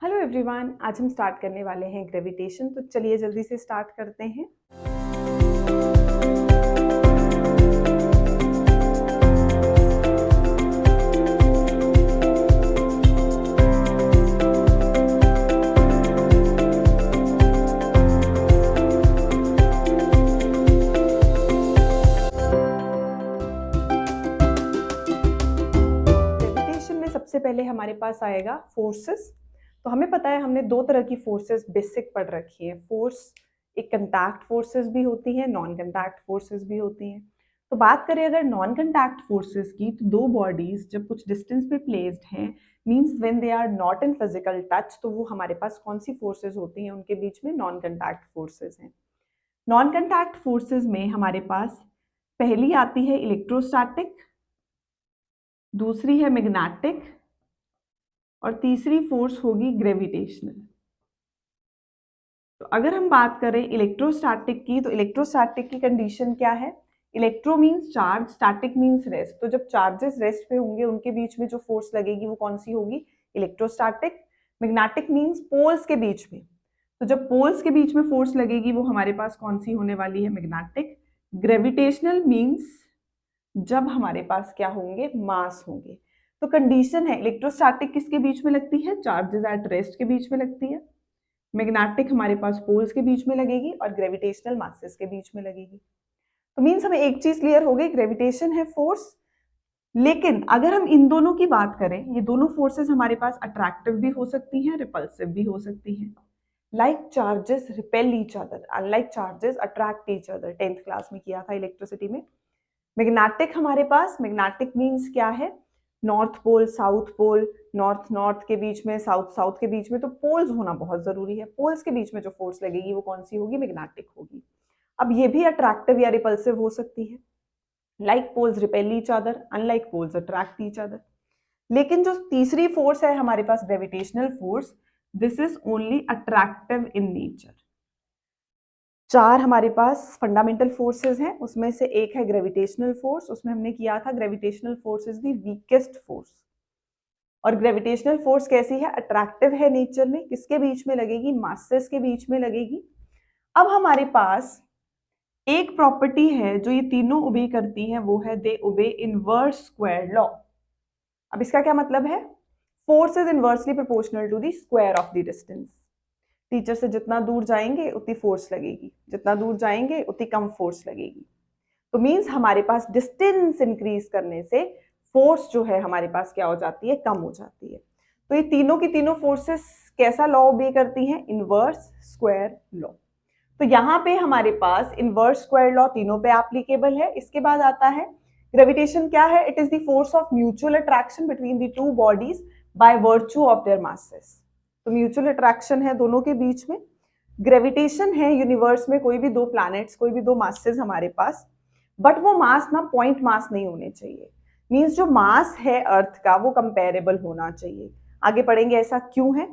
Hello everyone, आज हम start करने वाले हैं ग्रेविटेशन। तो चलिए जल्दी से स्टार्ट करते हैं। ग्रेविटेशन में सबसे पहले हमारे पास आएगा फोर्सेस। तो हमें पता है, हमने दो तरह की फोर्सेस बेसिक पढ़ रखी है। फोर्स एक कंटैक्ट फोर्सेस भी होती हैं, नॉन कंटैक्ट फोर्सेस भी होती हैं। तो बात करें अगर नॉन कंटैक्ट फोर्सेस की, तो दो बॉडीज जब कुछ डिस्टेंस पे प्लेस्ड हैं, means when they are not in physical touch, तो वो हमारे पास कौन सी फोर्सेस होती हैं? उनके बीच में नॉन कंटैक्ट फोर्सेस हैं। नॉन कंटैक्ट फोर्सेस में हमारे पास पहली आती है इलेक्ट्रोस्टैटिक, दूसरी है मैग्नेटिक और तीसरी फोर्स होगी ग्रेविटेशनल। तो अगर हम बात करें इलेक्ट्रोस्टैटिक की, तो इलेक्ट्रोस्टैटिक की कंडीशन क्या है? Electro means charge, static means rest. तो जब चार्जेस रेस्ट पे होंगे, उनके बीच में जो फोर्स लगेगी वो कौन सी होगी? इलेक्ट्रोस्टैटिक। मैग्नेटिक मींस पोल्स के बीच में। तो जब पोल्स के बीच में फोर्स लगेगी, वो हमारे पास कौन सी होने वाली है? मैग्नेटिक। ग्रेविटेशनल मींस जब हमारे पास क्या होंगे? मास होंगे। तो कंडीशन है, इलेक्ट्रोस्टैटिक किसके बीच में लगती है? चार्जेस एट रेस्ट के बीच में लगती है। मैग्नेटिक हमारे पास पोल्स के बीच में लगेगी और ग्रेविटेशनल मासेस के बीच में लगेगी। तो मींस हमें एक चीज क्लियर हो गई, ग्रेविटेशन है फोर्स। लेकिन अगर हम इन दोनों की बात करें, ये दोनों फोर्सेस हमारे पास अट्रैक्टिव भी हो सकती हैं, रिपल्सिव भी हो सकती हैं। Like charges repel each other, unlike charges attract each other. 10th class में किया था इलेक्ट्रिसिटी में। मैग्नेटिक हमारे पास, मैग्नेटिक मींस क्या है? North pole south pole, north north के बीच में, साउथ साउथ के बीच में, तो पोल्स होना बहुत जरूरी है। पोल्स के बीच में जो फोर्स लगेगी वो कौन सी होगी? मैग्नेटिक होगी। अब ये भी अट्रैक्टिव या रिपल्सिव हो सकती है। Like poles repel each other, unlike poles attract each other. लेकिन जो तीसरी फोर्स है हमारे पास, gravitational force, this is only attractive in nature. चार हमारे पास फंडामेंटल फोर्सेस हैं, उसमें से एक है ग्रेविटेशनल फोर्स। उसमें हमने किया था gravitational force is the weakest force. और ग्रेविटेशनल फोर्स कैसी है? अट्रैक्टिव है नेचर में। किसके बीच में लगेगी? मासेस के बीच में लगेगी। अब हमारे पास एक प्रॉपर्टी है जो ये तीनों ओबे करती हैं, वो है दे ओबे इनवर्स स्क्वायर लॉ। अब इसका क्या मतलब है? Force is inversely proportional to the square of the distance. Teacher से जितना दूर जाएंगे उतनी फोर्स लगेगी, जितना दूर जाएंगे उतनी कम फोर्स लगेगी। तो मींस हमारे पास डिस्टेंस इंक्रीज करने से फोर्स जो है हमारे पास क्या हो जाती है? कम हो जाती है। तो ये तीनों की तीनों फोर्सेस कैसा लॉ ओबे करती हैं? Inverse square law. तो यहाँ पे हमारे पास इनवर्स स्क्वायर लॉ तीनों पे एप्लीकेबल है। इसके बाद आता है ग्रेविटेशन क्या है? It is the force of mutual attraction between the two bodies by virtue of their masses. तो म्यूचुअल अट्रैक्शन है दोनों के बीच में। ग्रेविटेशन है यूनिवर्स में कोई भी दो प्लैनेट्स, कोई भी दो मासेस हमारे पास, बट वो मास ना पॉइंट मास नहीं होने चाहिए। मींस जो मास है अर्थ का वो कंपेरेबल होना चाहिए। आगे पढ़ेंगे ऐसा क्यों है।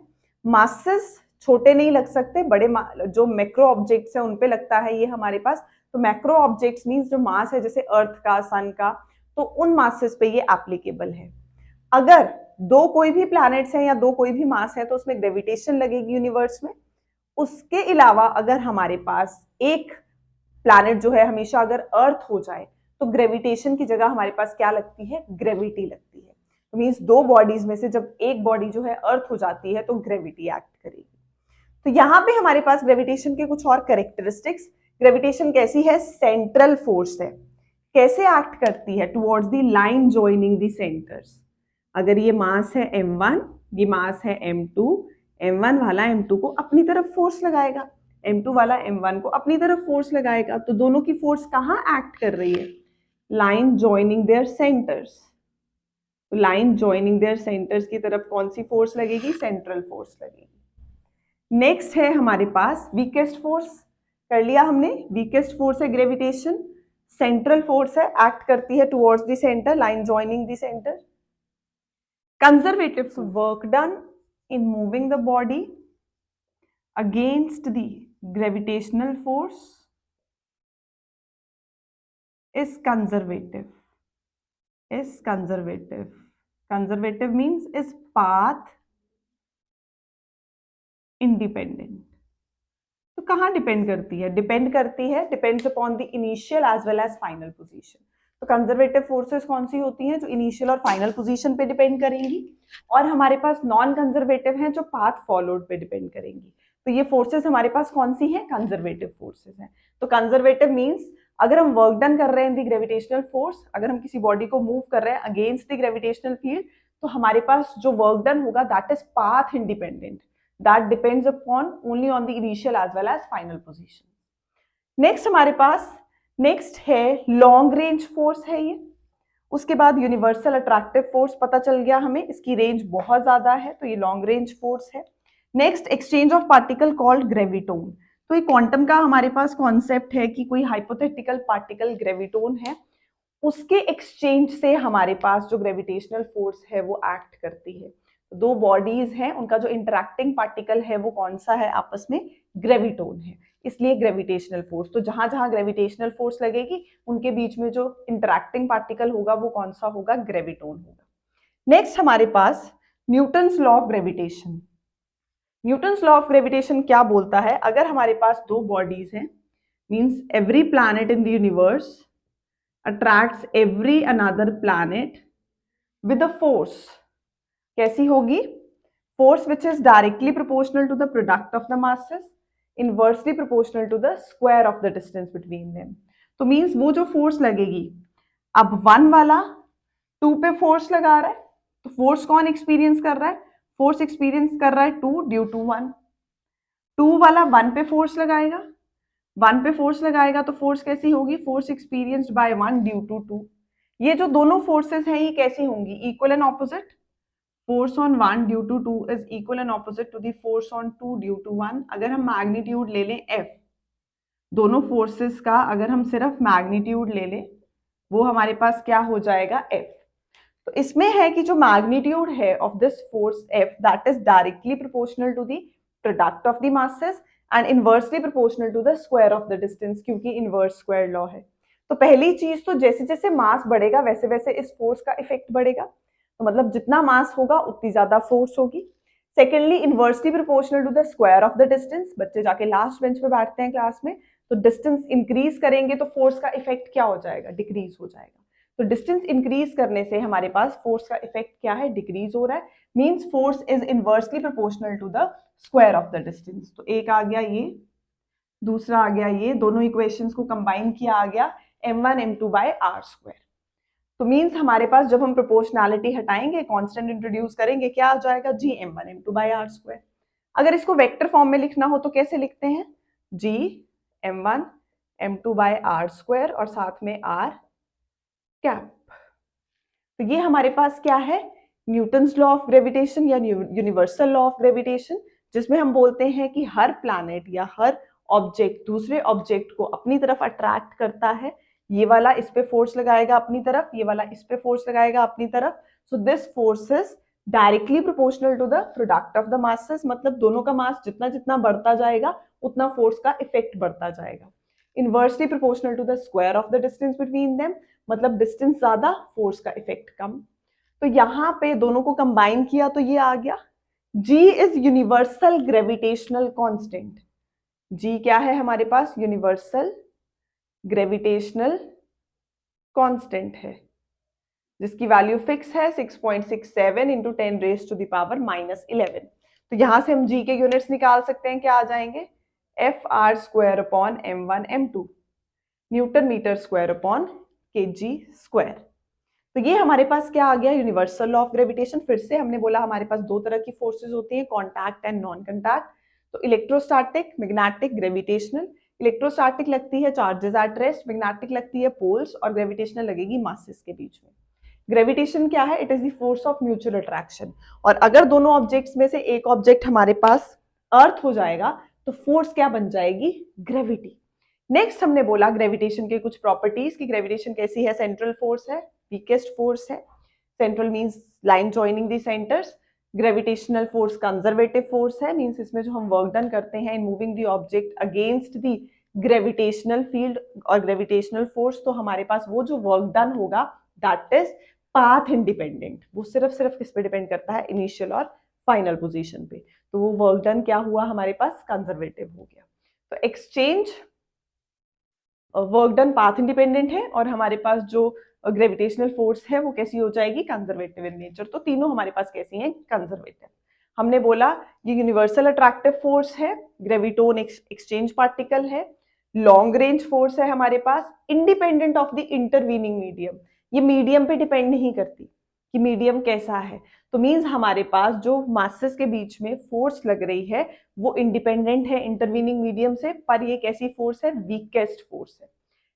मासेस छोटे नहीं लग सकते, बड़े जो मैक्रो ऑब्जेक्ट्स है उन पे लगता है ये हमारे पास। तो मैक्रो ऑब्जेक्ट्स मींस जो मास है जैसे अर्थ का, सन का, तो उन मासेस पे ये एप्लीकेबल है। अगर दो कोई भी प्लैनेट्स हैं या दो कोई भी मास है तो उसमें ग्रेविटेशन लगेगी यूनिवर्स में। उसके अलावा अगर हमारे पास एक प्लैनेट जो है हमेशा अगर अर्थ हो जाए, तो ग्रेविटेशन की जगह हमारे पास क्या लगती है? ग्रेविटी लगती है। तो मींस दो बॉडीज में से जब एक बॉडी जो है अर्थ हो जाती है तो ग्रेविटी एक्ट करेगी। तो यहां पे हमारे पास ग्रेविटेशन के कुछ और कैरेक्टरिस्टिक्स। ग्रेविटेशन कैसी है? सेंट्रल फोर्स है। कैसे एक्ट करती है? Towards the line joining the centres. अगर ये मास है m1, ये मास है m2, m1 वाला m2 को अपनी तरफ फोर्स लगाएगा, m2 वाला m1 को अपनी तरफ फोर्स लगाएगा। तो दोनों की फोर्स कहाँ एक्ट कर रही है? Line joining there centres. तो लाइन जॉइनिंग देयर सेंटर्स की तरफ कौन सी फोर्स लगेगी? सेंट्रल फोर्स लगेगी। नेक्स्ट है हमारे पास वीकेस्ट फोर्स। कर लिया हमने, वीकेस्ट फोर्स है ग्रेविटेशन। सेंट्रल फोर्स है, एक्ट करती है towards the centre, line joining the centre. Conservative work done in moving the body against the gravitational force is conservative. Conservative means is path independent. तो कहाँ depend करती है? Depends upon the initial as well as final position. तो conservative forces कौन सी होती हैं? जो इनिशियल और फाइनल पोजीशन पे डिपेंड करेंगी, और हमारे पास नॉन कंजर्वेटिव हैं जो पाथ फॉलोड पे डिपेंड करेंगी। तो ये फोर्सेस हमारे पास कौन सी हैं? कंजर्वेटिव फोर्सेस हैं। तो कंजर्वेटिव मींस अगर हम वर्क डन कर रहे हैं द ग्रेविटेशनल फोर्स, अगर हम किसी बॉडी को मूव कर रहे हैं अगेंस्ट द ग्रेविटेशनल फील्ड, तो हमारे पास जो वर्क डन होगा that is path independent, that depends upon only on the initial as well as final position. Next हमारे पास नेक्स्ट है लॉन्ग रेंज फोर्स है ये। उसके बाद यूनिवर्सल अट्रैक्टिव फोर्स पता चल गया हमें, इसकी रेंज बहुत ज्यादा है, तो ये लॉन्ग रेंज फोर्स है। Next exchange of particle called graviton. तो ये क्वांटम का हमारे पास कॉन्सेप्ट है कि कोई हाइपोथेटिकल पार्टिकल ग्रेविटोन है, उसके एक्सचेंज से हमारे पास जो ग्रेविटेशनल फोर्स है वो एक्ट करती है। दो बॉडीज हैं, उनका जो इंटरैक्टिंग पार्टिकल है वो कौन सा है? आपस में ग्रेविटोन है, इसलिए ग्रेविटेशनल फोर्स। तो जहां जहां ग्रेविटेशनल फोर्स लगेगी उनके बीच में जो इंटरैक्टिंग पार्टिकल होगा वो कौन सा होगा? ग्रेविटोन होगा। नेक्स्ट हमारे पास Newton's law of gravitation. Newton's law of gravitation क्या बोलता है? अगर हमारे पास दो बॉडीज हैं, means every planet in the universe attracts every another planet with a force, कैसी होगी? Force which is directly proportional to the product of the masses, inversely proportional to the square of the distance between them. तो means वो जो force लगेगी, अब 1 वाला 2 पे force लगा रहा है, तो force कौन experience कर रहा है? Force experience कर रहा है 2 due to 1। 2 वाला 1 पे force लगाएगा, 1 पे फोर्स लगाएगा तो फोर्स कैसी होगी? Force experienced by 1 due to 2। ये जो दोनों फोर्सेस हैं ये कैसी होंगी? Equal and opposite. Force on 1 due to 2 is equal and opposite to the force on 2 due to 1। अगर हम मैग्नीट्यूड ले लें F, दोनों फोर्सेस का अगर हम सिर्फ मैग्नीट्यूड ले लें वो हमारे पास क्या हो जाएगा? F। तो इसमें है कि जो मैग्नीट्यूड है of this force F that is directly proportional to the product of the masses and inversely proportional to the square of the distance, क्योंकि इनवर्स स्क्वायर लॉ है। तो पहली चीज तो जैसे जैसे मास बढ़ेगा वैसे वैसे इस फोर्स का इफेक्ट बढ़ेगा, तो मतलब जितना मास होगा उतनी ज्यादा फोर्स होगी। Secondly inversely proportional to the square of the distance. बच्चे जाके लास्ट बेंच पे बैठते हैं क्लास में, तो डिस्टेंस इंक्रीज करेंगे तो फोर्स का इफेक्ट क्या हो जाएगा? डिक्रीज हो जाएगा। तो डिस्टेंस इंक्रीज करने से हमारे पास फोर्स का इफेक्ट क्या है? डिक्रीज हो रहा है। Means force is inversely proportional to the square of the distance. तो एक आ गया ये, दूसरा आ गया ये, दोनों इक्वेशंस को कंबाइन किया आ गया m1 m2 by r square. तो मींस हमारे पास जब हम प्रोपोर्शनैलिटी हटाएंगे, कांस्टेंट इंट्रोड्यूस करेंगे, क्या आ जाएगा? g m1 m2 by r square. अगर इसको वेक्टर फॉर्म में लिखना हो तो कैसे लिखते हैं? g m1 m2 by r square और साथ में r कैप। तो ये हमारे पास क्या है? न्यूटन्स लॉ ऑफ ग्रेविटेशन या यूनिवर्सल लॉ ऑफ ग्रेविटेशन, जिसमें हम बोलते हैं कि हर प्लैनेट या हर ऑब्जेक्ट दूसरे ऑब्जेक्ट को अपनी तरफ अट्रैक्ट करता है। ये वाला इस पे फोर्स लगाएगा अपनी तरफ, ये वाला इस पे फोर्स लगाएगा अपनी तरफ। So this force is directly proportional to the product of the masses, मतलब दोनों का मास जितना जितना बढ़ता जाएगा उतना फोर्स का इफेक्ट बढ़ता जाएगा। Inversely proportional to the square of the distance between them, मतलब डिस्टेंस ज्यादा फोर्स का इफेक्ट कम। तो यहाँ पे दोनों को कंबाइन किया तो ये आ गया G is universal gravitational constant. G क्या है हमारे पास? यूनिवर्सल ग्रेविटेशनल कांस्टेंट है, जिसकी वैल्यू फिक्स है 6.67 into 10 raise to the power -11। तो यहां से हम G के यूनिट्स निकाल सकते हैं, क्या आ जाएंगे? FR square upon m1 m2 newton metre square upon kg square. तो ये हमारे पास क्या आ गया? Universal law of gravitation. फिर से हमने बोला हमारे पास दो तरह की फोर्सेस होती हैं, कॉन्टैक्ट एंड नॉन कॉन्टैक्ट। तो इलेक्ट्रोस्टैटिक, मैग्नेटिक, ग्रेविटेशनल। इलेक्ट्रोस्टैटिक लगती है चार्जेस एट रेस्ट, मैग्नेटिक लगती है पोल्स, और ग्रेविटेशनल लगेगी मासेस के बीच में। ग्रेविटेशन क्या है? It is the force of mutual attraction. और अगर दोनों ऑब्जेक्ट्स में से एक ऑब्जेक्ट हमारे पास अर्थ हो जाएगा तो फोर्स क्या बन जाएगी? ग्रेविटी। नेक्स्ट हमने बोला ग्रेविटेशन के कुछ प्रॉपर्टीज की ग्रेविटेशन कैसी है? सेंट्रल फोर्स है, वीकेस्ट फोर्स है। Central means line joining the centres. Gravitational force conservative force है, मींस इसमें जो हम वर्क डन करते हैं in moving the object against the gravitational field और ग्रेविटेशनल फोर्स, तो हमारे पास वो जो वर्क डन होगा दैट इज पाथ इंडिपेंडेंट। वो सिर्फ किस पे डिपेंड करता है? इनिशियल और फाइनल पोजीशन पे, तो वो वर्क डन क्या हुआ हमारे पास, कंजर्वेटिव हो गया। तो exchange work done path independent है और हमारे पास जो ग्रेविटेशनल फोर्स है वो कैसी हो जाएगी, कंजर्वेटिव इन नेचर। तो तीनों हमारे पास कैसी हैं, कंजर्वेटिव। हमने बोला ये यूनिवर्सल अट्रैक्टिव फोर्स है, ग्रेविटोन एक्सचेंज पार्टिकल है, लॉन्ग रेंज फोर्स है हमारे पास, independent of the intervening medium. ये मीडियम पे डिपेंड नहीं करती कि मीडियम कैसा है, तो मींस हमारे पास जो मासेस के बीच में फोर्स लग रही है वो इंडिपेंडेंट है इंटरवीनिंग मीडियम से, पर ये कैसी फोर्स है, वीकेस्ट फोर्स है।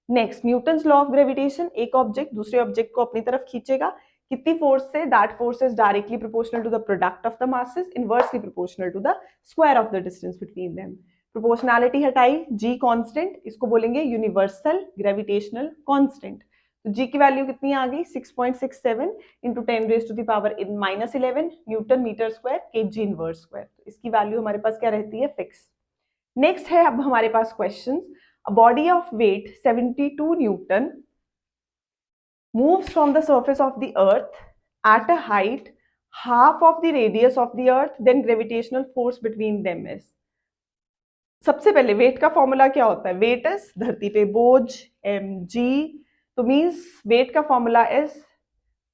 Next, Newton's law of gravitation, एक ऑब्जेक्ट दूसरे ऑब्जेक्ट को अपनी तरफ खींचेगा, कितनी फोर्स से, that force is directly proportional to the product of the masses, inversely proportional to the square of the distance between them. Proportionality हटाई, जी कांस्टेंट, इसको बोलेंगे यूनिवर्सल ग्रेविटेशनल कांस्टेंट। तो जी की वैल्यू कितनी आ गई, 6.67 into 10 raise to the power -11 newton metre square kg inverse square. तो इसकी वैल्यू हमारे पास क्या रहती है, फिक्स। नेक्स्ट है अब हमारे पास question, a body of weight 72 Newton moves from the surface of the earth at a height half of the radius of the earth, then gravitational force between them is। सबसे पहले wait का formula क्या होता है, wait is धरती पे बोझ mg, तो मींस वेट का formula is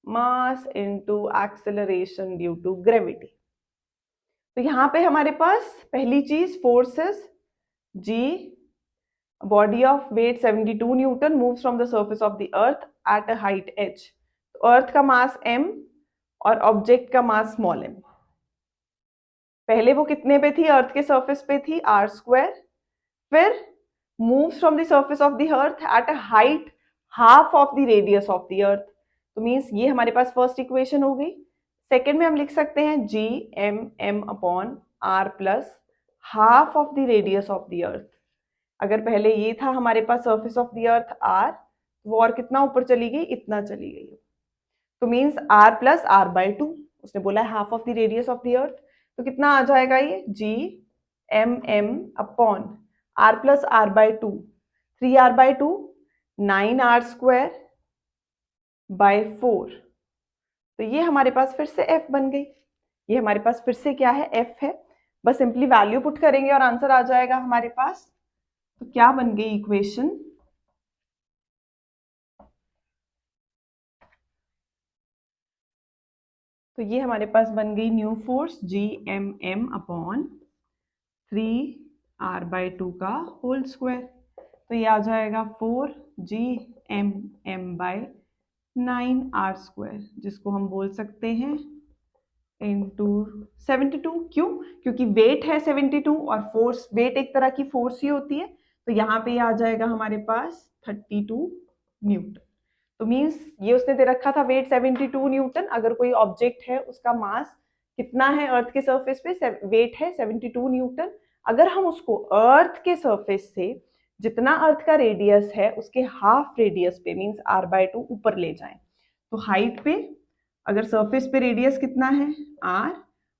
mass into acceleration due to gravity. तो यहां पे हमारे पास पहली चीज force is g, body of weight 72 newton moves from the surface of the earth at a height h। तो अर्थ का मास m और ऑब्जेक्ट का मास स्मॉल m। पहले वो कितने पे थी, अर्थ के सरफेस पे थी r², फिर moves from the surface of the earth at a height half of the radius of the earth। तो मीन्स ये हमारे पास फर्स्ट इक्वेशन हो गई। सेकेंड में हम लिख सकते हैं g m upon r plus half of the radius of the earth. अगर पहले ये था हमारे पास surface of the earth r, वो और कितना ऊपर चली गई, इतना चली गई, तो मींस r प्लस r/2, उसने बोला है half of the radius of the earth, तो कितना आ जाएगा ये, g m upon r plus r/2, 3r/2 9r² by 4। तो ये हमारे पास फिर से f बन गई, ये हमारे पास फिर से क्या है, f है। बस सिंपली वैल्यू पुट करेंगे और आंसर आ जाएगा हमारे पास। तो क्या बन गई इक्वेशन, तो ये हमारे पास बन गई new force GMM upon 3r/2 का होल स्क्वायर। तो ये आ जाएगा 4GMM बाय 9r², जिसको हम बोल सकते हैं इंटू 72। क्यों, क्योंकि वेट है 72 और फोर्स, वेट एक तरह की फोर्स ही होती है, तो यहाँ पे आ जाएगा हमारे पास 32 न्यूटन। तो मींस ये उसने दे रखा था वेट 72 न्यूटन, अगर कोई ऑब्जेक्ट है उसका मास कितना है अर्थ के सरफेस पे, वेट है 72 न्यूटन, अगर हम उसको अर्थ के सरफेस से जितना अर्थ का रेडियस है उसके हाफ रेडियस पे मींस r/2 ऊपर ले जाएं, तो हाइट पे अगर सरफेस पे रेडियस कितना है r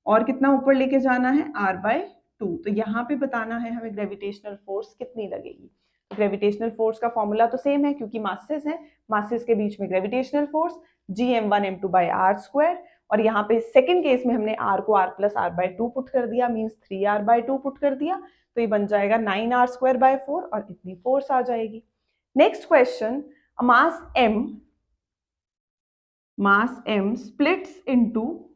और कितना ऊपर लेके जाना है r/2, तो यहाँ पे बताना है हमें ग्रेविटेशनल फोर्स कितनी लगेगी। ग्रेविटेशनल फोर्स का फॉर्मूला तो सेम है क्योंकि मासेस है, मासेस के बीच में gravitational force gm1 m2 bye r², और यहाँ पे सेकंड केस में हमने r को r प्लस r/2 पुट कर दिया, मींस 3r/2 पुट कर दिया, तो ये बन जाएगा 9r² बाय 4 और इतनी फोर्स आ जाएगी। Next question, mass m splits into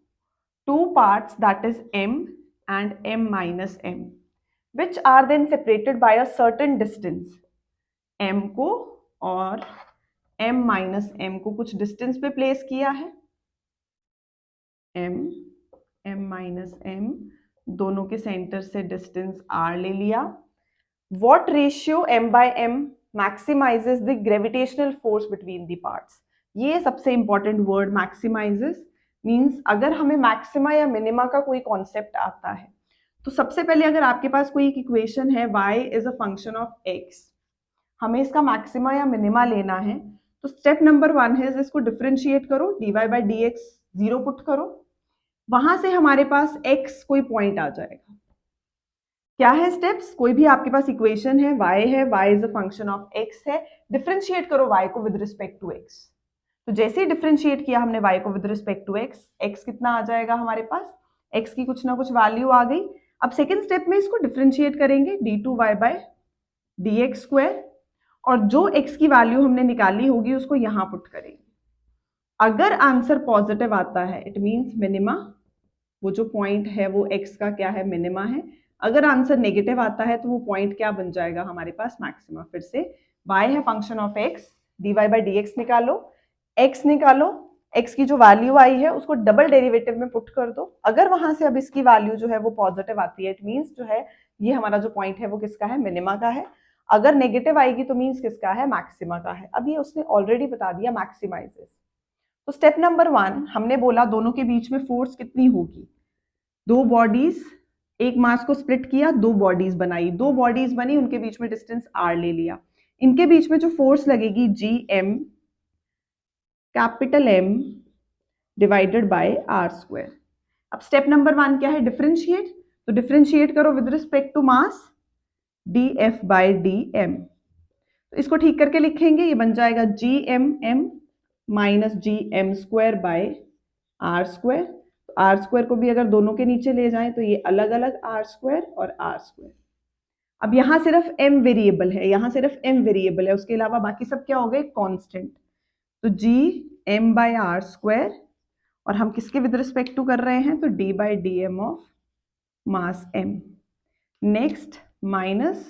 two parts, that is m and m minus m, which are then separated by a certain distance। m को और m minus m को कुछ डिस्टेंस पे place किया है, m minus m दोनों के centre से डिस्टेंस r ले लिया। What ratio m by m maximizes the gravitational force between the parts? ये सबसे इंपॉर्टेंट वर्ड, मैक्सिमाइजेस मींस अगर हमें मैक्सिमा या मिनिमा का कोई कॉन्सेप्ट आता है, तो सबसे पहले अगर आपके पास कोई एक इक्वेशन है y is a function of x, हमें इसका मैक्सिमा या मिनिमा लेना है, तो स्टेप नंबर 1 है इसको डिफरेंशिएट करो, dy बाई dx 0 पुट करो, वहां से हमारे पास x कोई पॉइंट आ जाएगा। क्या है स्टेप्स, कोई भी आपके पास इक्वेशन है, y is a function of x है, डिफरेंशिएट करो y को विद रिस्पेक्ट टू x। तो जैसे ही डिफरेंशिएट किया हमने y को with respect to x, x कितना आ जाएगा हमारे पास x की कुछ ना कुछ वैल्यू आ गई। अब सेकेंड स्टेप में इसको डिफ्रेंशिएट करेंगे d2y बाय dx स्क्वायर, और जो x की वैल्यू हमने निकाली होगी उसको यहां पुट करेंगे। अगर आंसर पॉजिटिव आता है इट मींस मिनिमा, वो जो पॉइंट है वो x का क्या है, मिनिमा है। अगर आंसर नेगेटिव आता है तो वो पॉइंट क्या बन जाएगा हमारे पास, मैक्सिमा। फिर से y है function of x, dy by dx निकालो, x निकालो, x की जो वैल्यू आई है उसको डबल डेरिवेटिव में पुट कर दो। अगर वहां से अब इसकी वैल्यू जो है वो पॉजिटिव आती है इट मींस जो है ये हमारा जो पॉइंट है वो किसका है, मिनिमा का है। अगर नेगेटिव आएगी तो मींस किसका है, मैक्सिमा का है। अब ये उसने ऑलरेडी बता दिया, मैक्सिमाइजेस। तो स्टेप नंबर 1 हमने बोला दोनों के बीच में फोर्स कितनी होगी, दो बॉडीज, एक मास को स्प्लिट किया, दो बॉडीज बनाई, दो बॉडीज बनी, उनके बीच में डिस्टेंस r ले लिया। इनके बीच में जो फोर्स लगेगी gm capital M divided by r square. अब स्टेप नंबर 1 क्या है, डिफरेंशिएट। तो डिफरेंशिएट करो with respect to mass, df by dm। तो इसको ठीक करके लिखेंगे, ये बन जाएगा gmm minus gm square by r square. R square को भी अगर दोनों के नीचे ले जाएं तो ये अलग अलग आर स्क्वायर और आर स्क्वायर। अब यहाँ सिर्फ m वेरिएबल है, यहाँ सिर्फ m वेरिएबल है, उसके अलावा बाकी सब क्या हो गए, कांस्टेंट। तो g m by r square, और हम किसके विद रिस्पेक्ट टू कर रहे हैं, तो d by d m of mass m। Next minus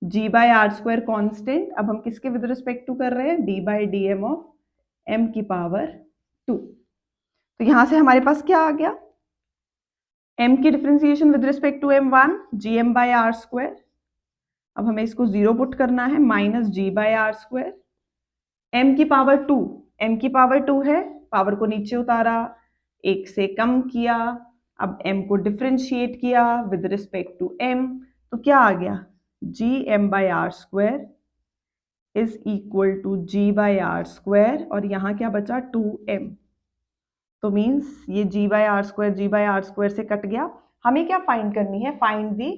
g by r square constant, अब हम किसके विद रिस्पेक्ट टू कर रहे हैं, d by d m of m की पावर 2। तो यहां से हमारे पास क्या आ गया, m की differentiation with respect to m1 gm by r square. अब हमें इसको 0 पुट करना है, minus g by r square, m की पावर 2, m की पावर 2 है, पावर को नीचे उतारा, 1 से कम किया, अब m को डिफरेंशिएट किया विद रिस्पेक्ट टू m, तो क्या आ गया, gm by r square is equal to g by r square, और यहाँ क्या बचा 2m। तो मीन्स ये g बाय आर स्क्वायर से कट गया। हमें क्या फाइंड करनी है, find the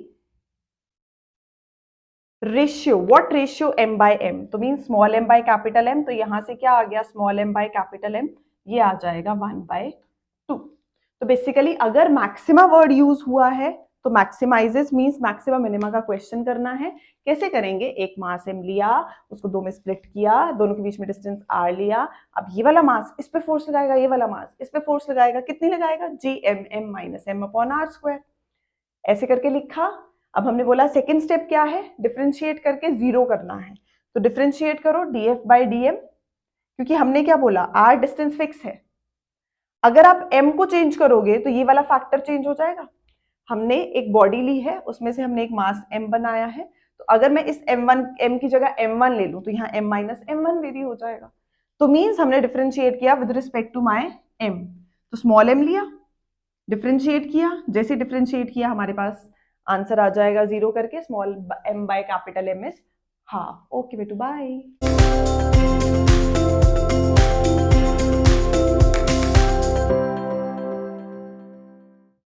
ratio, what ratio m by m, तो means small m by capital M, तो यहां से क्या आ गया, small m by capital M, ये आ जाएगा 1/2। तो बेसिकली अगर मैक्सिमा वर्ड यूज हुआ है तो मैक्सिमाइजेस मींस मैक्सिमा मिनिमा का क्वेश्चन करना है। कैसे करेंगे, एक मास m लिया, उसको दो में स्प्लिट किया, दोनों के बीच में डिस्टेंस r लिया, अब ये वाला मास इस पे फोर्स लगाएगा, ये वाला मास इस पे फोर्स लगाएगा, कितनी लगाएगा, gmm minus m upon r square, ऐसे करके लिखा। अब हमने बोला सेकेंड स्टेप क्या है, डिफरेंशिएट करके 0 करना है। तो डिफरेंशिएट करो df बाय dm, क्योंकि हमने क्या बोला, r डिस्टेंस फिक्स है, अगर आप m को चेंज करोगे तो ये वाला फैक्टर चेंज हो जाएगा। हमने एक बॉडी ली है, उसमें से हमने एक मास m बनाया है, तो अगर मैं इस m की जगह m1 ले लूं तो यहाँ m माइनस m1 वेरी हो जाएगा। तो मीन्स हमने डिफरेंशिएट किया with respect to my m, तो स्मॉल m लिया, डिफरेंशिएट किया, जैसे डिफरेंशिएट किया हमारे पास आंसर आ जाएगा 0 करके, small m by capital M is half. Okay बेटू, बाय।